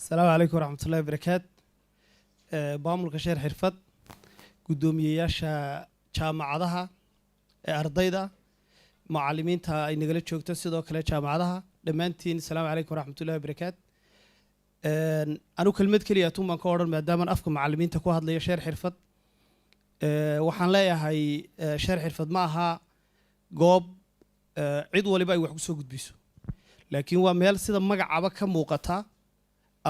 السلام عليكم ورحمة الله وبركاته. بامرك شهر حرفت قدومياشا جامعadaha ardayda macallimiinta ay nagala joogto sidoo kale jaamacadaha dhamaantiin السلام عليكم ورحمة الله وبركاته. anu kelmad kaliya tuman ka oran maadaama afka macallimiinta ku hadlayo shahar xirfad waxaan leeyahay shahar xirfad ma aha goob cid waliba ay wax ku soo gudbiso laakiin waa meel sida magacaba ka muuqata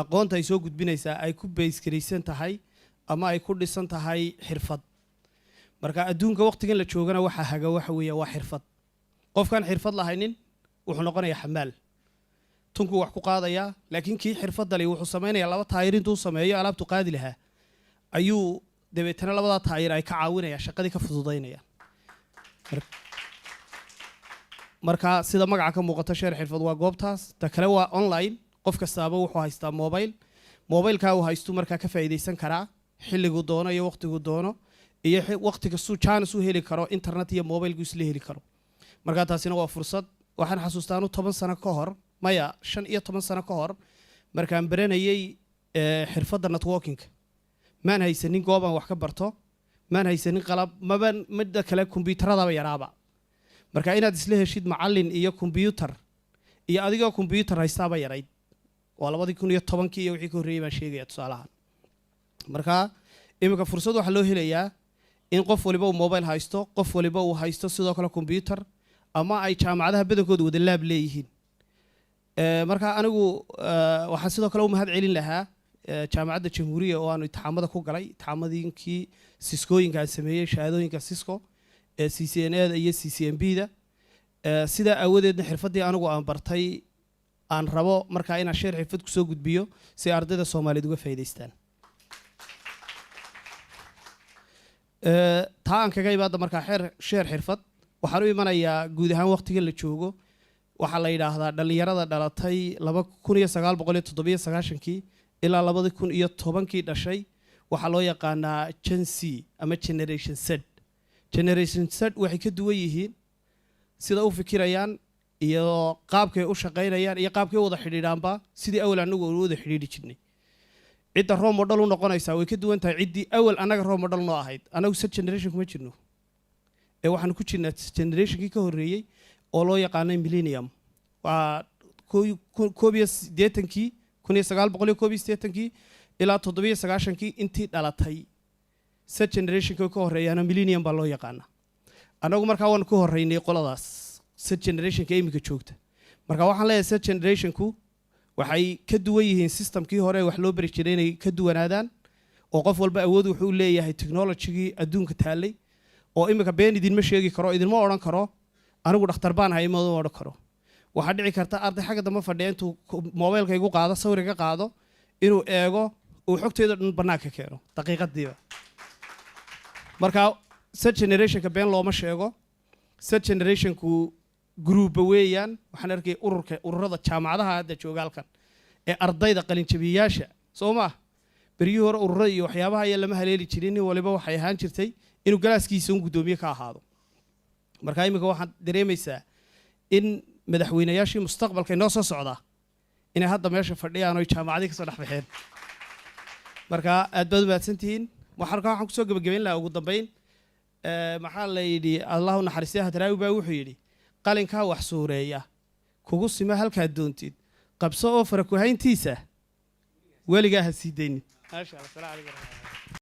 aqoonta ay soo gudbinaysaa ay ku base gareysan tahay ama ay ku dhisan tahay xirfad marka adduunka waqtigan la joogana waxa haga waxa weeye waa xirfad qofkan xirfad lahaynin wuxuu noqonayaa xamaal tunku wax ku qaadaya laakiin kii xirfadda leh wuxuu sameeyaa laba taayir intuu sameeyo alaabtu qaadi lahaa ayuu dabeetana labada taayir ay ka caawinaya shaqadii ka fududeynaya marka sida magaca ka muuqata shahar xirfad waa goobtaas ta kale waa online qof kastaaba wuxuu haystaa mobile-ka uu haysto marka ka faa'iideysan karaa xilligu doono iyo waqtigu doono iyo waqtiga suu chance u heli karo internet iyo mobile-gu isla heli karo marka taasina waa fursad waxaan xasuustaa 10 sano ka hor maya 15 sano ka hor markaan baranayay xirfadda networking maan haysanin goob aan wax ka barto maan haysanin qalab mid kale kombiyuutarada yaraaba marka inaad isla heshid macallin iyo kombiyuutar iyo adigoo kombiyuutar haystaaba yarayd waa 2010 iyo wixii ka horeeyay baan sheegaya tusaalahan marka imika fursad waxa loo helayaa in qof waliba uu mobile haysto qof waliba uu haysto sidoo kale kombiyuutar ama ay jaamacadaha badankooda wada laab leeyihiin marka anigu waxaan sidoo kale u mahad celin lahaa jaamacadda jamhuuriya oo aanu imtixaamada ku galay imtixaamadiinkii siskooyinka aan sameeyay shahaadooyinka Cisco ee CCNA iyo CCNB-da sida awadeedna xirfadii anigu aan bartay aan rabo marka inaan shahar xirfad ku soo gudbiyo si ardayda Soomaaliyeed uga faa'iideystaan taan kaga imaada marka shahar xirfad waxaan u imanayaa guud ahaan waqtiga la joogo waxa la yiraahdaa dhalinyarada dhalatay 1997 ilaa 2010 dhashay waxa loo yaqaanaa Gen Z ama Generation Z waxay ka duwan yihiin sida u fikirayaan iyo qaabkay u shaqeynayaan iyo qaabkay wada xidhiidhaanba sidii awal anagu wada xidhiidhi jirnay cidda role model u noqonaysa way ka duwan tahay ciddii awal anaga role model noo ahayd anagu set generation kuma jirno waxaan ku jirnaa generationkii ka horeeyay oo loo yaqaanay millennium waa 1980kii ilaa 1990kii intii dhalatay set generationkii ka horeeyana millennium baa loo yaqaanaa anagu markaa waan ku horeynay qoladaas set generationka imika joogta marka waxaan leeyahay set generationku waxay ka duwan yihiin systemkii hore wax loo bari jiray inay ka duwanaadaan oo qof walba awood wuxuu leeyahay technology adduunka taalay oo imika been idin ma sheegi karo idin ma oran karo anigu dhakhtar baan hay ma oran karo waxa dhici karta arday xagga dambe fadhiya intuu mobile-ka igu qaado sawirka qaado inuu eego oo xogteeda dhan banaanka keeno daqiiqadiiba marka set generationka been looma sheego set generationku group weeyaan waxaan arkay ururada jaamacadaha hadda joogaalkan ee ardayda qalin jabiyaasha Soomaa bariyo hore ururada iyo waxyaabaha ay lama haleeli jirin waliba waxay ahaan jirtay inuu galaaskiisa uu gudoomiye ka ahaado marka imika waxaan dareemaysaa in madaxweynayaashii mustaqbalka inoo soo socda inay hadda meesha fadhiyaan oo jaamacadii ka soo dhaxbaxeen marka aad baad mahadsantihiin waxaan ku soo gabagabeyn lahaa ugu dambeyn maxaa la yidhi Allahu naxariistaha taraawi baa wuxuu yidhi qalinka wax suureeya kugu sima halka doontid qabso oo fara ku hayntiisa waliga ha sii deyn ma sha Allah salaam alaykum.